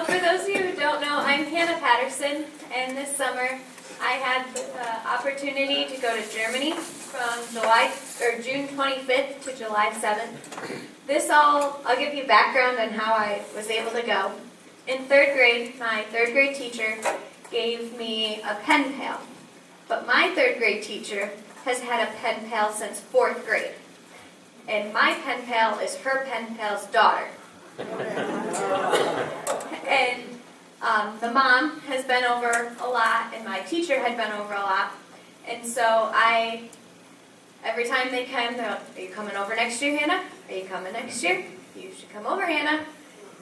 For those of you who don't know, I'm Hannah Patterson, and this summer I had the opportunity to go to Germany from June 25th to July 7th. I'll give you background on how I was able to go. In third grade, my third grade teacher gave me a pen pal, but my third grade teacher has had a pen pal since fourth grade, and my pen pal is her pen pal's daughter. And the mom has been over a lot, and my teacher had been over a lot. And so every time they come, they're like, "Are you coming over next year, Hannah? Are you coming next year? You should come over, Hannah.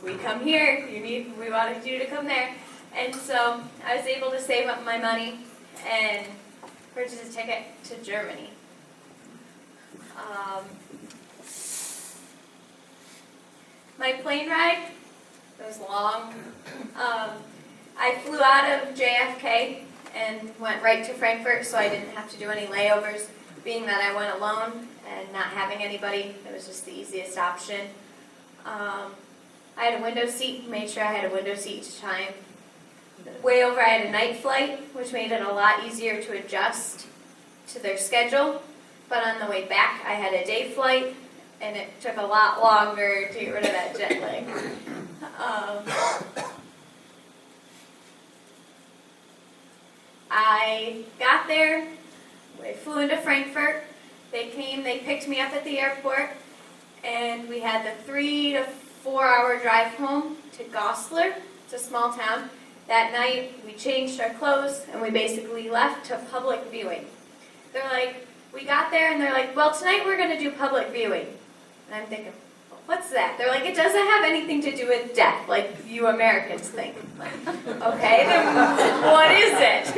We come here. We wanted you to come there." And so I was able to save up my money and purchase a ticket to Germany. My plane ride, it was long. I flew out of JFK and went right to Frankfurt, so I didn't have to do any layovers. Being that I went alone and not having anybody, it was just the easiest option. I had a window seat, made sure I had a window seat each time. Way over, I had a night flight, which made it a lot easier to adjust to their schedule. But on the way back, I had a day flight, and it took a lot longer to get rid of that jet lag. I got there, I flew into Frankfurt. They came, they picked me up at the airport, and we had the 3 to 4 hour drive home to Goslar. It's a small town. That night, we changed our clothes, and we basically left to public viewing. They're like, we got there, and they're like, "Well, tonight we're going to do public viewing." And I'm thinking, well, what's that? They're like, "It doesn't have anything to do with death, like you Americans think." Like, okay, then what is it?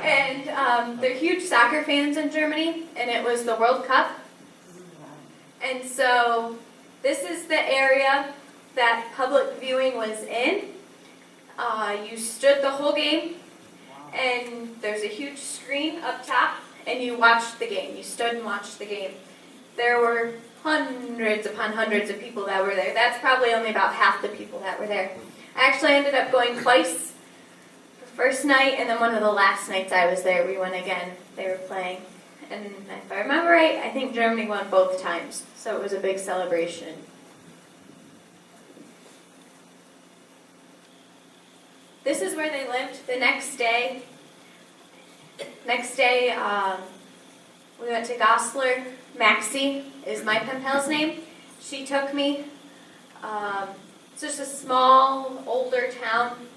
And they're huge soccer fans in Germany, and it was the World Cup. And so this is the area that public viewing was in. You stood the whole game, and there's a huge screen up top, and you watched the game. You stood and watched the game. There were hundreds upon hundreds of people that were there. That's probably only about half the people that were there. I actually ended up going twice. The first night, and then one of the last nights I was there, we went again. They were playing. And if I remember right, I think Germany won both times. So it was a big celebration. This is where they lived. The next day, we went to Goslar. Maxie is my pen pal's name. She took me. It's just a small, older town.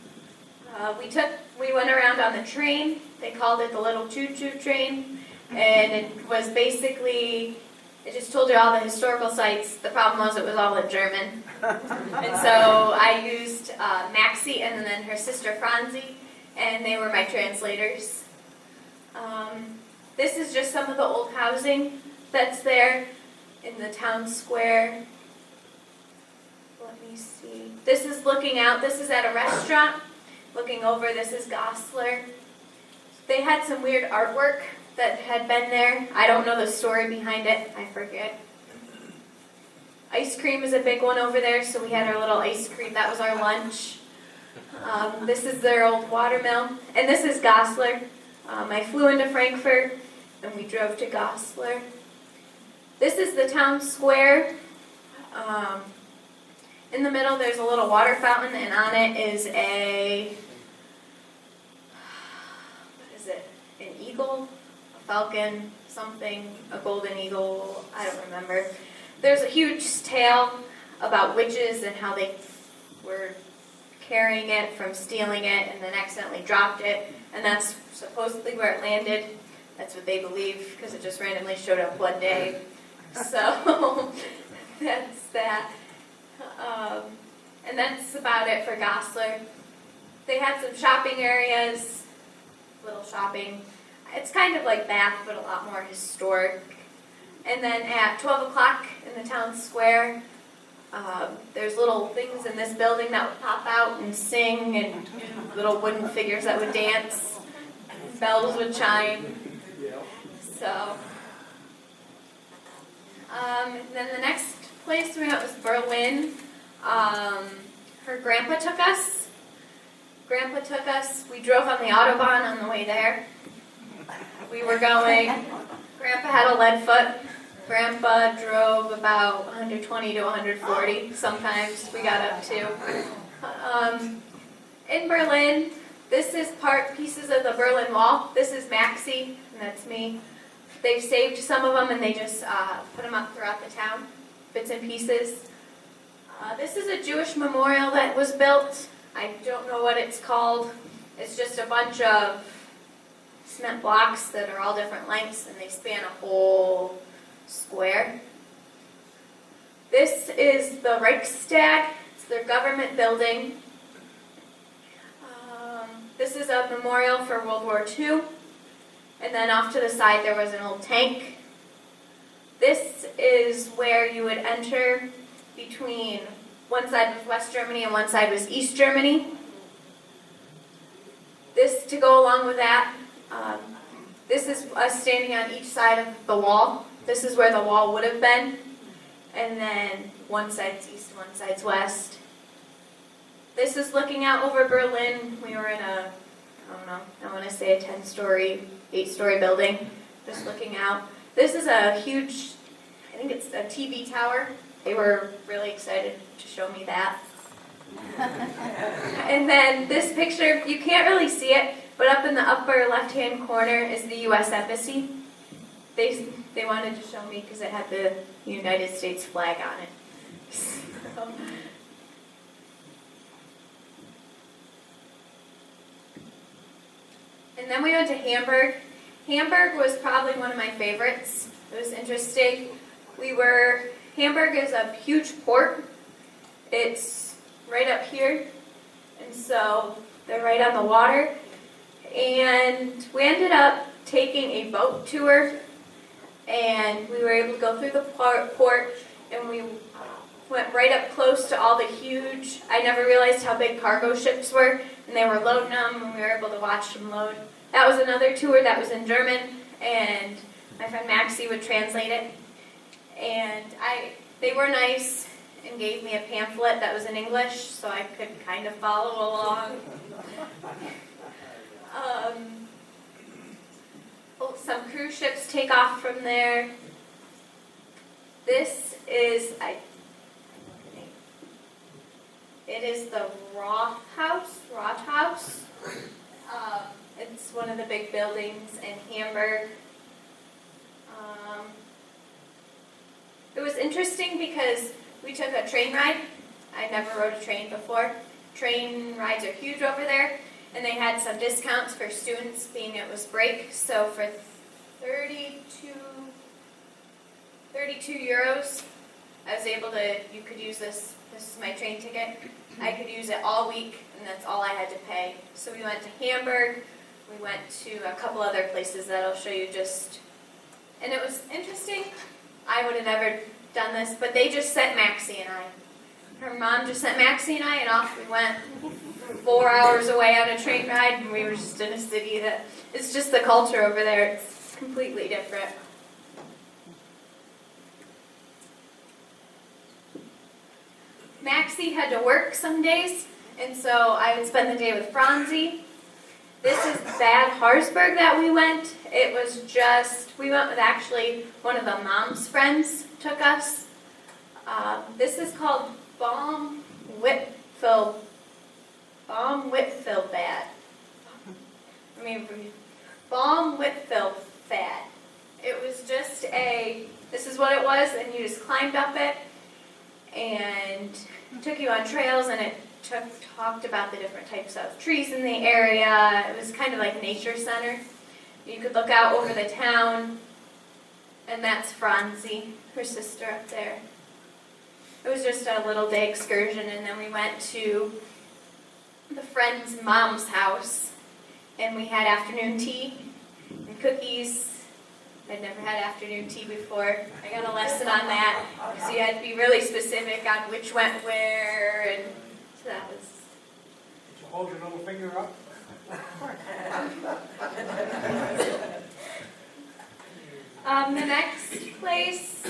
We went around on the train. They called it the little choo-choo train. And it was basically, it just told you all the historical sites. The problem was it was all in German. And so I used Maxie and then her sister Franzi, and they were my translators. This is just some of the old housing that's there in the town square. Let me see. This is looking out. This is at a restaurant. Looking over, this is Goslar. They had some weird artwork that had been there. I don't know the story behind it. I forget. Ice cream is a big one over there, so we had our little ice cream. That was our lunch. This is their old watermill. And this is Goslar. I flew into Frankfurt, and we drove to Goslar. This is the town square. In the middle, there's a little water fountain, and on it is an eagle, a falcon, something, a golden eagle, I don't remember. There's a huge tale about witches and how they were carrying it from stealing it and then accidentally dropped it, and that's supposedly where it landed. That's what they believe, because it just randomly showed up one day. So that's that. And that's about it for Goslar. They had some shopping areas, little shopping. It's kind of like Bath, but a lot more historic. And then at 12 o'clock in the town square, there's little things in this building that would pop out and sing, and little wooden figures that would dance. Bells would chime. So, and then the next place we went was Berlin. Her grandpa took us, Grandpa took us. We drove on the Autobahn on the way there. We were going, Grandpa had a lead foot. Grandpa drove about 120 to 140. Sometimes we got up to. In Berlin, this is pieces of the Berlin Wall. This is Maxie, and that's me. They've saved some of them and they just put them up throughout the town, bits and pieces. This is a Jewish memorial that was built. I don't know what it's called. It's just a bunch of cement blocks that are all different lengths and they span a whole square. This is the Reichstag. It's their government building. This is a memorial for World War II. And then off to the side there was an old tank. This is where you would enter between one side was West Germany and one side was East Germany. This, to go along with that, this is us standing on each side of the wall. This is where the wall would have been. And then one side's east, one side's west. This is looking out over Berlin. We were in a, I want to say a 10-story, 8-story building, just looking out. This is a huge, I think it's a TV tower. They were really excited to show me that. And then this picture, you can't really see it, but up in the upper left-hand corner is the U.S. Embassy. They wanted to show me because it had the United States flag on it. So. And then we went to Hamburg. Hamburg was probably one of my favorites. It was interesting. Hamburg is a huge port. It's right up here. And so they're right on the water. And we ended up taking a boat tour. And we were able to go through the port. And we went right up close to all the huge, I never realized how big cargo ships were. And they were loading them, and we were able to watch them load. That was another tour that was in German, and my friend Maxie would translate it. And they were nice and gave me a pamphlet that was in English, so I could kind of follow along. Some cruise ships take off from there. This is, it is the Rathaus. It's one of the big buildings in Hamburg. It was interesting because we took a train ride. I never rode a train before. Train rides are huge over there, and they had some discounts for students being it was break. So for 32 euros, I was able to, you could use this is my train ticket. I could use it all week, and that's all I had to pay. So we went to Hamburg. We went to a couple other places that I'll show you and it was interesting. I would have never done this, but they just sent Maxie and I. Her mom just sent Maxie and I, and off we went 4 hours away on a train ride, and we were just in a city that, it's just the culture over there. It's completely different. Maxie had to work some days, and so I would spend the day with Franzi. This is Bad Harzburg that we went. It was we went with actually one of the mom's friends took us. This is called Baum Whitfield Bad. Baum Whitfield Bad. It was just this is what it was, and you just climbed up it, and took you on trails, and it talked about the different types of trees in the area. It was kind of like nature center. You could look out over the town, and that's Franzi, her sister up there. It was just a little day excursion, and then we went to the friend's mom's house, and we had afternoon tea and cookies. I'd never had afternoon tea before. I got a lesson on that, so you had to be really specific on which went where, and so that was. Did you hold your little finger up? The next place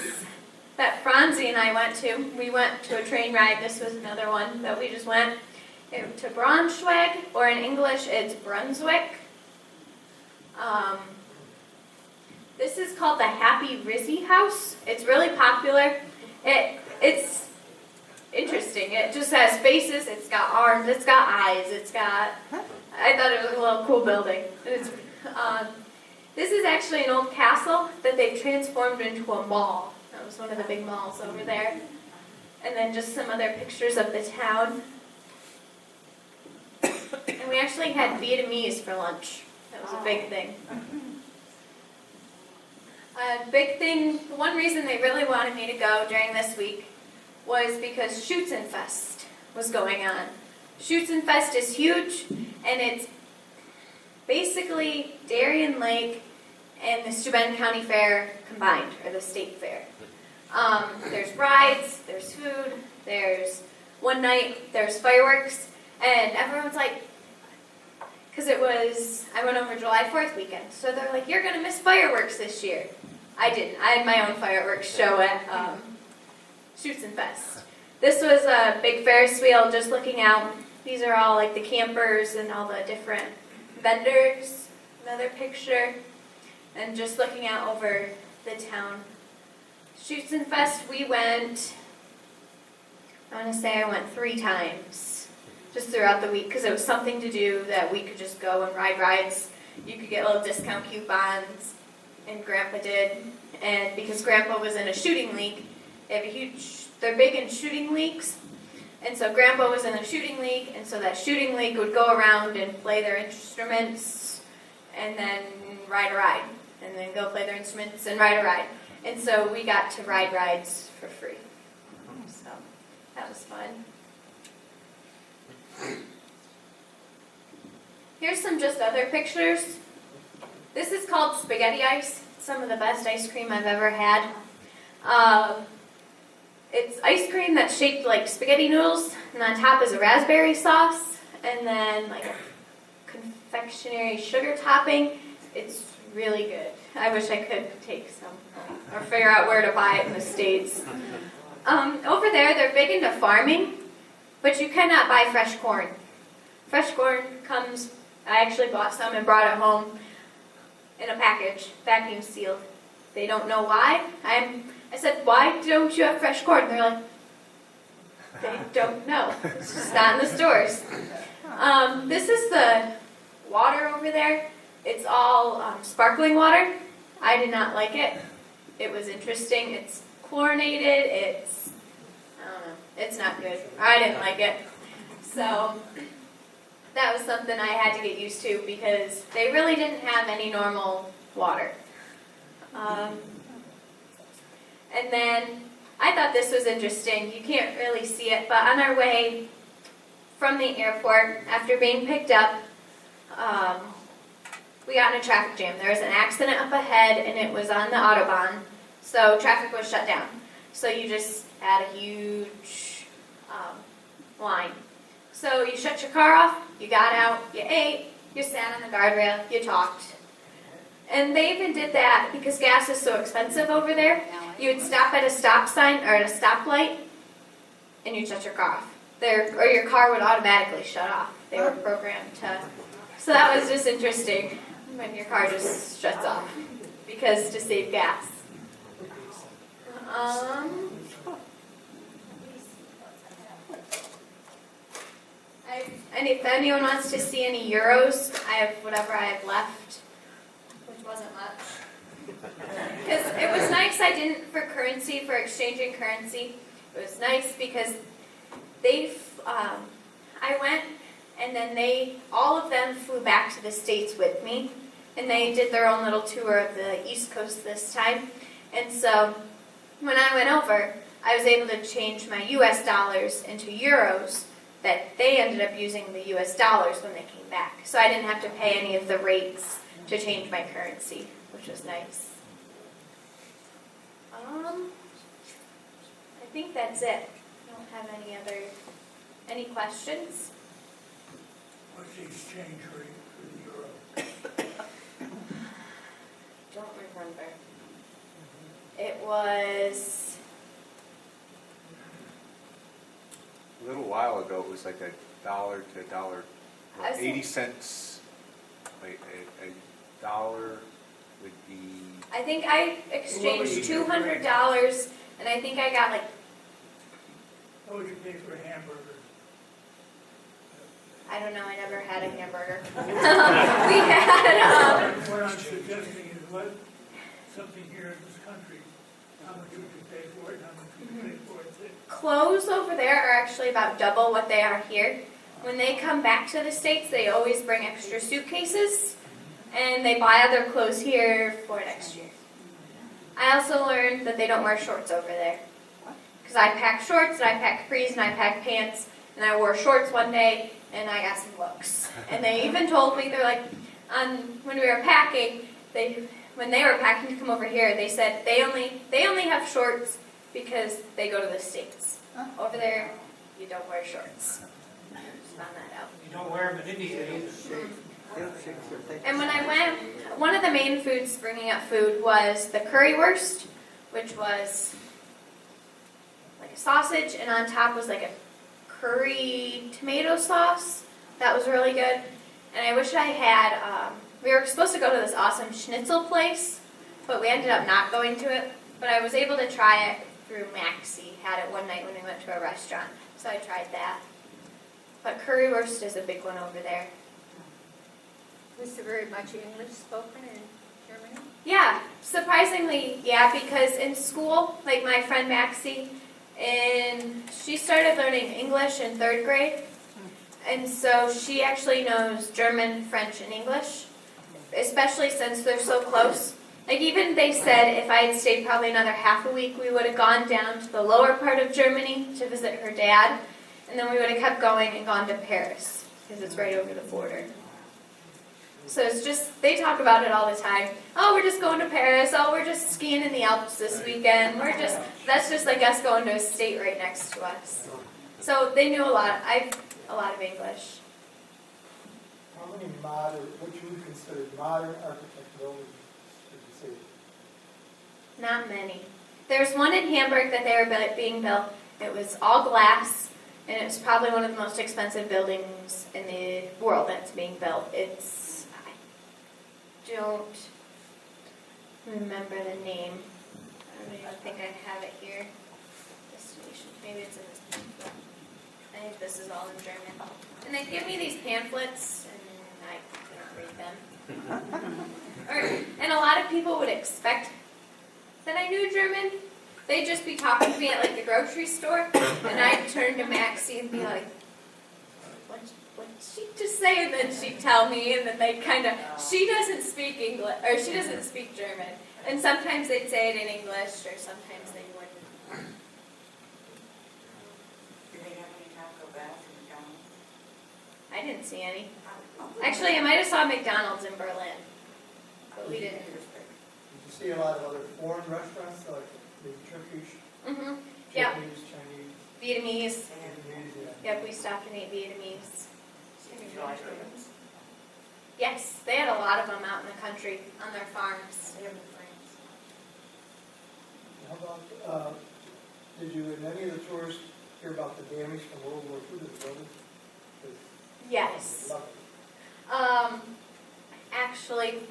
that Franzi and I went to a train ride. This was another one that we just went, to Braunschweig, or in English it's Brunswick. This is called the Happy Rizzy House. It's really popular. It's interesting. It just has faces, it's got arms, it's got eyes, I thought it was a little cool building. This is actually an old castle that they've transformed into a mall. That was one of the big malls over there. And then just some other pictures of the town. And we actually had Vietnamese for lunch. That was a big thing. One reason they really wanted me to go during this week was because Schützenfest was going on. Schützenfest is huge, and it's basically Darien Lake and the Steuben County Fair combined, or the state fair. There's rides, there's food, there's one night, there's fireworks, and everyone's like, because I went over July 4th weekend, so they're like, you're going to miss fireworks this year. I didn't. I had my own fireworks show at Schützenfest. This was a big Ferris wheel, just looking out. These are all like the campers and all the different vendors. Another picture. And just looking out over the town. Schützenfest, I want to say I went 3 times. Just throughout the week, because it was something to do that we could just go and ride rides. You could get little discount coupons, and Grandpa did. And because Grandpa was in a shooting league, they're big in shooting leagues. And so Grandpa was in a shooting league, and so that shooting league would go around and play their instruments, and then ride a ride. And then go play their instruments and ride a ride. And so we got to ride rides for free. So that was fun. Here's some just other pictures. This is called spaghetti ice. It's some of the best ice cream I've ever had. It's ice cream that's shaped like spaghetti noodles, and on top is a raspberry sauce, and then like a confectionery sugar topping. It's really good. I wish I could take some or figure out where to buy it in the States. Over there, they're big into farming, but you cannot buy fresh corn. Fresh corn comes, I actually bought some and brought it home in a package, vacuum sealed. They don't know why. I said, why don't you have fresh corn? They're like, they don't know. It's just not in the stores. This is the water over there. It's all sparkling water. I did not like it. It was interesting. It's chlorinated. I don't know. It's not good. I didn't like it. So that was something I had to get used to because they really didn't have any normal water. And then I thought this was interesting. You can't really see it, but on our way from the airport, after being picked up, we got in a traffic jam. There was an accident up ahead, and it was on the Autobahn, so traffic was shut down. So you just had a huge line. So you shut your car off, you got out, you ate, you sat on the guardrail, you talked. And they even did that because gas is so expensive over there. You would stop at a stop sign or at a stoplight, and you'd shut your car off. Or your car would automatically shut off. They were programmed to. So that was just interesting when your car just shuts off because to save gas. And if anyone wants to see any euros, I have whatever I have left, which wasn't much. Because it was nice I didn't for exchanging currency. It was nice because I went and then all of them flew back to the States with me. And they did their own little tour of the East Coast this time. And so when I went over, I was able to change my US dollars into euros that they ended up using the US dollars when they came back. So I didn't have to pay any of the rates to change my currency, which was nice. I think that's it. I don't have any questions? What's the exchange rate for the euro? Don't remember. It was... A little while ago, it was like $1 to I was 80 cents. Wait, a dollar would be, I think I exchanged $200, and I think I got like, What would you pay for a hamburger? I don't know, I never had a hamburger. We had, What I'm suggesting is what, something here in this country, how much would you pay for it, how much would you pay for it there? clothes over there are actually about double what they are here. When they come back to the States, they always bring extra suitcases, and they buy other clothes here for next year. I also learned that they don't wear shorts over there. Because I packed shorts, and I packed capris, and I packed pants, and I wore shorts one day, and I got some looks. And they even told me, they're like, when we were packing, when they were packing to come over here, they said they only have shorts because they go to the States. Over there, you don't wear shorts. Just found that out. You don't wear them in India either. And when I went, one of the main foods, bringing up food, was the currywurst, which was like a sausage, and on top was like a curry tomato sauce. That was really good. And I wish I had, we were supposed to go to this awesome schnitzel place, but we ended up not going to it. But I was able to try it through Maxie, had it one night when we went to a restaurant, so I tried that. But currywurst is a big one over there. Was there very much English spoken in Germany? Yeah, surprisingly, yeah, because in school, like my friend Maxie, and she started learning English in 3rd grade, and so she actually knows German, French, and English, especially since they're so close. Like even they said if I had stayed probably another half a week, we would have gone down to the lower part of Germany to visit her dad, and then we would have kept going and gone to Paris, because it's right over the border. So it's just, they talk about it all the time. Oh, we're just going to Paris. Oh, we're just skiing in the Alps this weekend. That's just like us going to a state right next to us. So they knew a lot of English. How many modern, what you would consider modern architect buildings did you see? Not many. There's one in Hamburg that they were being built. It was all glass, and it was probably one of the most expensive buildings in the world that's being built. I don't remember the name. I don't even think I have it here. Destination. Maybe it's in this pamphlet. I think this is all in German. And they give me these pamphlets, and I couldn't read them. And a lot of people would expect that I knew German. They'd just be talking to me at like the grocery store, and I'd turn to Maxie and be like, what did she just say? And then she'd tell me, and then they'd kind of, she doesn't speak English, or she doesn't speak German. And sometimes they'd say it in English, or sometimes they wouldn't. Do they have any Taco Bell and McDonald's? I didn't see any. Actually, I might have saw McDonald's in Berlin, but we didn't. Did you see a lot of other foreign restaurants, like maybe Turkish, Mm-hmm. Yeah, Japanese, Chinese, Vietnamese. Vietnamese, Yep, we stopped and ate Vietnamese. Did you like those? Yes, they had a lot of them out in the country on their farms. They have the frames. How about, did you in any of the tours hear about the damage from World War II to the building? Yes. Actually,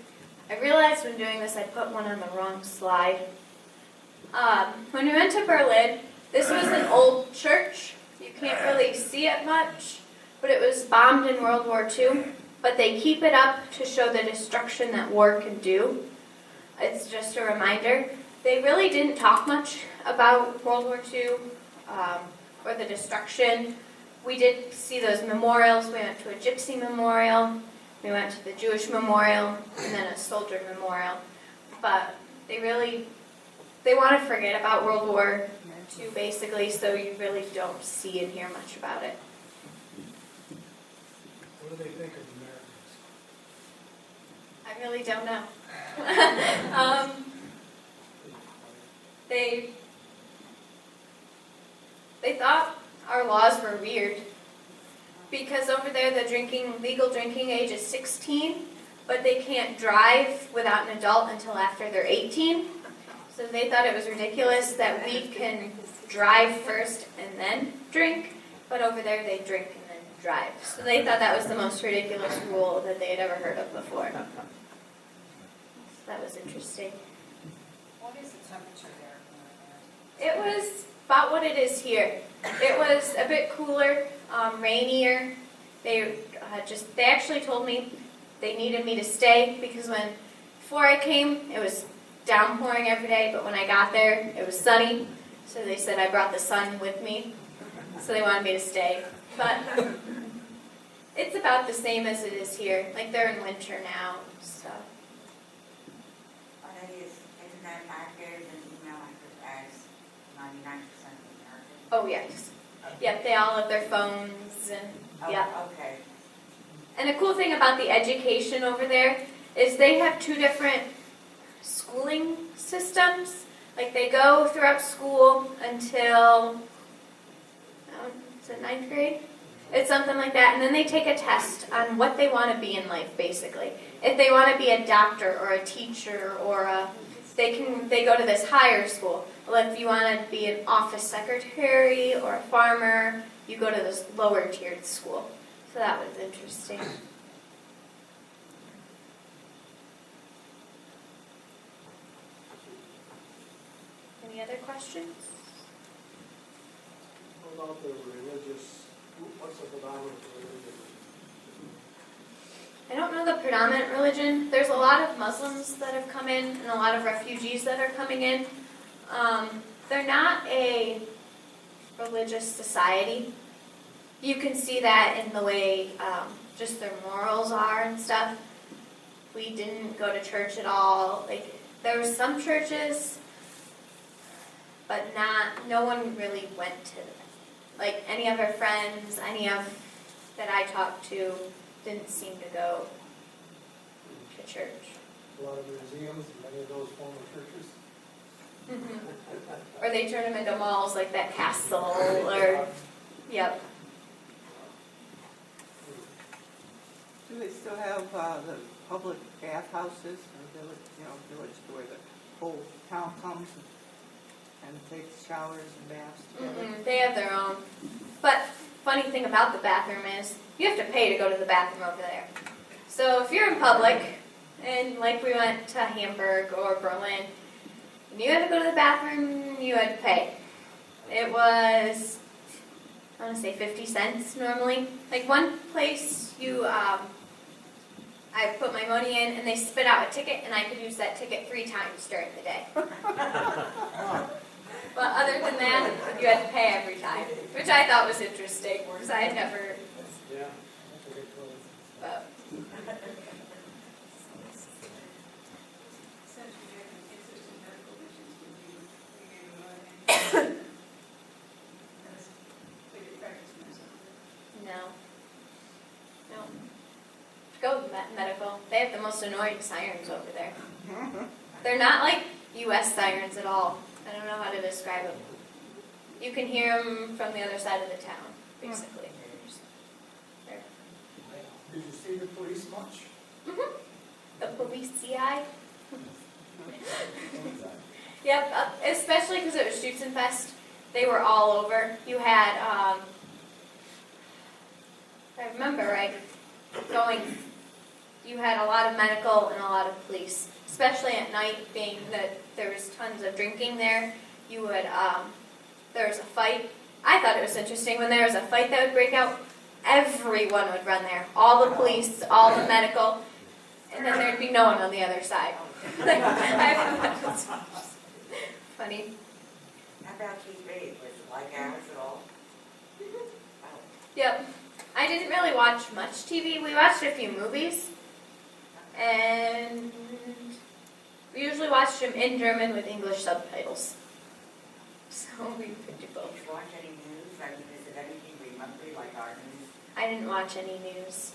I realized when doing this I put one on the wrong slide. When we went to Berlin, this was an old church. You can't really see it much, but it was bombed in World War II. But they keep it up to show the destruction that war can do. It's just a reminder. They really didn't talk much about World War II or the destruction. We did see those memorials. We went to a gypsy memorial. We went to the Jewish memorial and then a soldier memorial. But they want to forget about World War II basically, so you really don't see and hear much about it. What do they think of Americans? I really don't know. They thought our laws were weird because over there the legal drinking age is 16, but they can't drive without an adult until after they're 18. So they thought it was ridiculous that we can drive first and then drink, but over there they drink and then drive. So they thought that was the most ridiculous rule that they had ever heard of before. So that was interesting. What is the temperature there? It was about what it is here. It was a bit cooler, rainier. They actually told me they needed me to stay because before I came, it was downpouring every day, but when I got there, it was sunny. So they said I brought the sun with me. So they wanted me to stay. But it's about the same as it is here. Like they're in winter now, so. Are they as internet active and email active as 99% of Americans? Oh yes. Yep, they all have their phones and yep. Oh, okay. And the cool thing about the education over there is they have two different schooling systems. Like they go throughout school until, is it 9th grade? It's something like that. And then they take a test on what they want to be in life, basically. If they want to be a doctor or a teacher or they go to this higher school. Well, if you want to be an office secretary or a farmer, you go to this lower tiered school. So that was interesting. Any other questions? What about the religious, what's the predominant religion? I don't know the predominant religion. There's a lot of Muslims that have come in and a lot of refugees that are coming in. They're not a religious society. You can see that in the way just their morals are and stuff. We didn't go to church at all. Like there were some churches, but no one really went to them. Like any of our friends, that I talked to, didn't seem to go to church. A lot of museums, many of those former churches. Or they turn them into malls like that castle or, yep. Do they still have the public bathhouses or village where the whole town comes and takes showers and baths together? They have their own. But funny thing about the bathroom is you have to pay to go to the bathroom over there. So if you're in public, and like we went to Hamburg or Berlin, and you had to go to the bathroom, you had to pay. It was, I want to say 50 cents normally. Like one place I put my money in and they spit out a ticket and I could use that ticket 3 times during the day. But other than that, you had to pay every time, which I thought was interesting because I had never. Yeah. But. No. Go medical. They have the most annoying sirens over there. They're not like U.S. sirens at all. I don't know how to describe them. You can hear them from the other side of the town, basically. Did you see the police much? The police CI. Yep, especially because it was Schützenfest. They were all over. You had, if I remember right, you had a lot of medical and a lot of police, especially at night, being that there was tons of drinking there. You would, there was a fight. I thought it was interesting when there was a fight that would break out, everyone would run there. All the police, all the medical, and then there'd be no one on the other side. I thought it was funny. How about TV? Was it like ours at all? Yep. I didn't really watch much TV. We watched a few movies. And we usually watched them in German with English subtitles. So we could do Did both. you watch any news? I mean, is it anything remotely like our news? I didn't watch any news.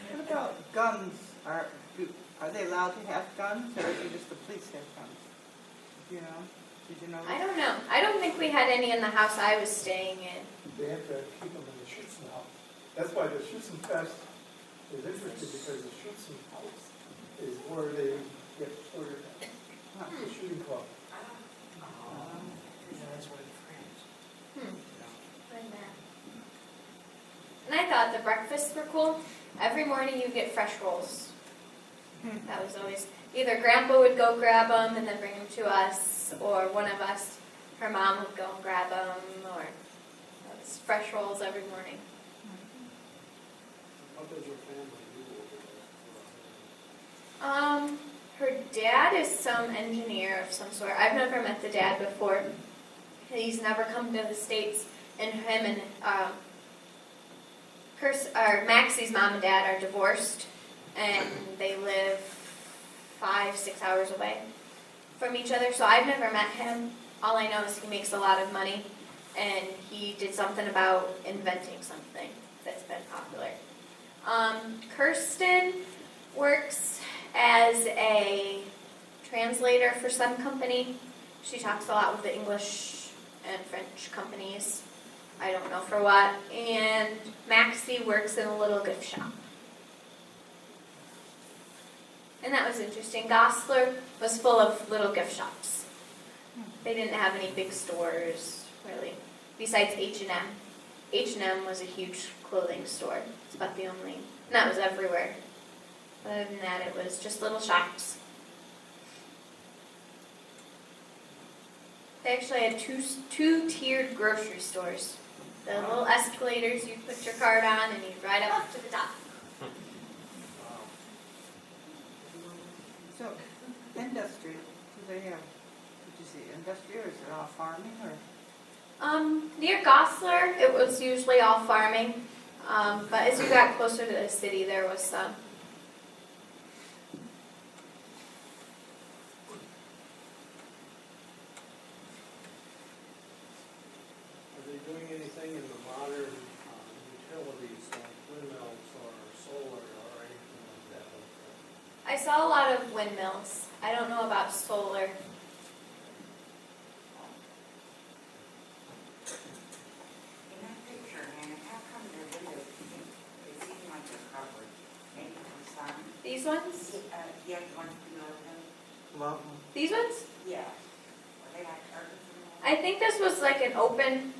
What about guns? Are they allowed to have guns, or do just the police have guns? You know? Did you know? I don't know. I don't think we had any in the house I was staying in. They have to keep them in the Schützenhaus. That's why the Schützenfest is interesting, because the Schützenhaus is where they get started at. The shooting club. Yeah, that's why the thought the breakfasts were cool. Every morning you get fresh rolls. That was always, either Grandpa would go grab them and then bring them to us, or one of us, her mom would go and grab them, or it was fresh rolls every morning. What does your family do over there? Her dad is some engineer of some sort. I've never met the dad before. He's never come to the States, and him and Maxie's mom and dad are divorced, and they live 5-6 hours away from each other. So I've never met him. All I know is he makes a lot of money, and he did something about inventing something that's been popular. Kirsten works as a translator for some company. She talks a lot with the English and French companies. I don't know for what. And Maxie works in a little gift shop. And that was interesting. Goslar was full of little gift shops. They didn't have any big stores, really, besides H&M. H&M was a huge clothing store. It's about the only, and that was everywhere. Other than that, it was just little shops. They actually had two-tiered grocery stores. The little escalators you put your card on and you'd ride up to the top. So, industry, do they have, did you see industry, or is it all farming, or? Near Goslar, it was usually all farming. But as you got closer to the city, there was some. Are they doing anything in the modern utilities like windmills or solar or anything like that? I saw a lot of windmills. I don't know about solar. In that picture, Hannah, how come the windows, they seem like they're covered? Maybe from sun? These ones? Yeah, the ones below them? Well, These ones? Yeah. Are they like curtains in there? I think this was like an open,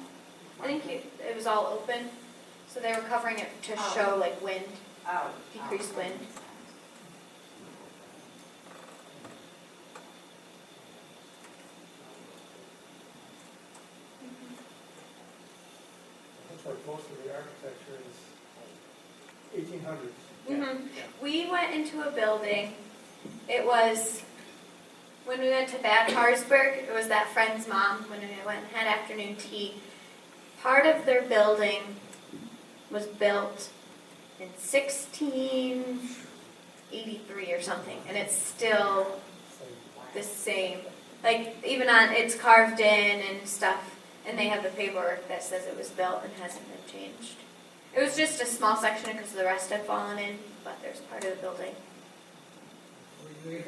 I think it was all open. So they were covering it to show like wind. Oh. Decreased that wind. makes sense. Looks like most of the architecture is 1800s. We went into a building. It was, when we went to Bad Harzburg, it was that friend's mom when we went and had afternoon tea. Part of their building was built in 1683 or something, and it's still the same. Like, even on, it's carved in and stuff, and they have the paperwork that says it was built and hasn't been changed. It was just a small section because the rest had fallen in, but there's part of the building. Do they have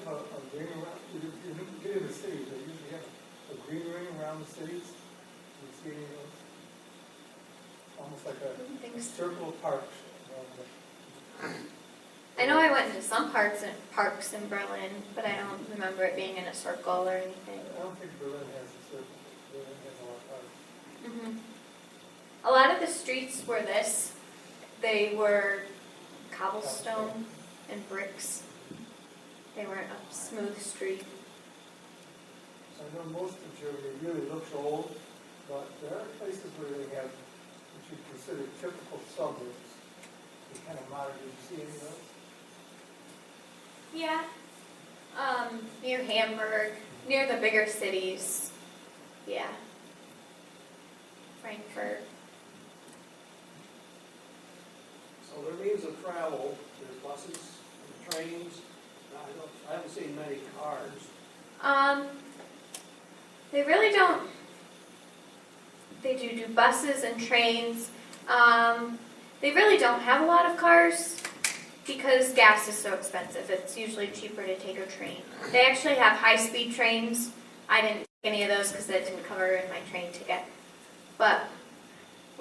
a ring around, you get in the cities, they usually have a green ring around the cities? Do you see any of those? Almost like a circle of parks around I know I went into some parks in Berlin, but I don't remember it being in a circle or anything. I don't think Berlin has a circle. Berlin has a lot of parks. A lot of the streets were this. They were cobblestone and bricks. They weren't a smooth street. I know most of Germany really looks old, but there are places where they have what you consider typical suburbs. They're kind of modern. Did you see any of those? Yeah. Near Hamburg, near the bigger cities. Yeah. Frankfurt. So their means of travel, there's buses, and trains. I haven't seen many cars. They really don't. They do buses and trains. They really don't have a lot of cars because gas is so expensive. It's usually cheaper to take a train. They actually have high-speed trains. I didn't take any of those because that didn't cover in my train ticket. But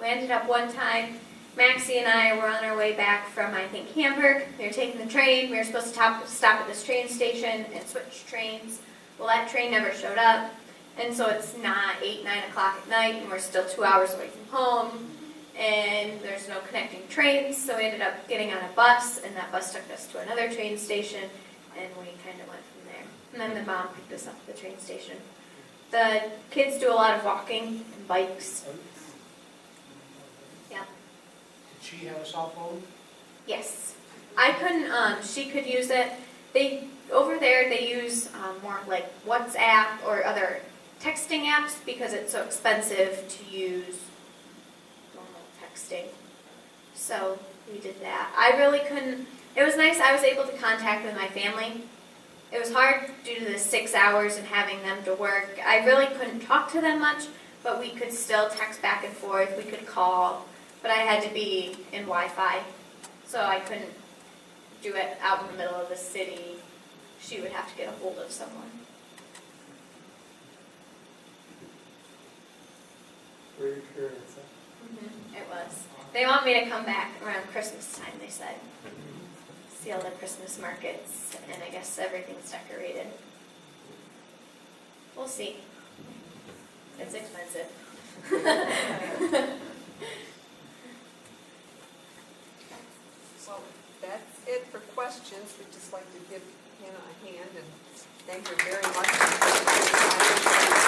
we ended up one time, Maxie and I were on our way back from, I think, Hamburg. We were taking the train. We were supposed to stop at this train station and switch trains. Well, that train never showed up. And so it's not 8, 9 o'clock at night, and we're still 2 hours away from home, and there's no connecting trains, so we ended up getting on a bus, and that bus took us to another train station, and we kind of went from there. And then the mom picked us up at the train station. The kids do a lot of walking and bikes. Yeah. Did she have a cell phone? Yes. I couldn't, she could use it. Over there, they use more like WhatsApp or other texting apps because it's so expensive to use normal texting. So we did that. I really couldn't, it was nice I was able to contact with my family. It was hard due to the 6 hours and having them to work. I really couldn't talk to them much, but we could still text back and forth. We could call, but I had to be in Wi-Fi, so I couldn't do it out in the middle of the city. She would have to get a hold of someone. Great experience, huh? It was. They want me to come back around Christmas time, they said. See all the Christmas markets, and I guess everything's decorated. We'll see. It's expensive. Well, that's it for questions. We'd just like to give Hannah a hand and thank her very much for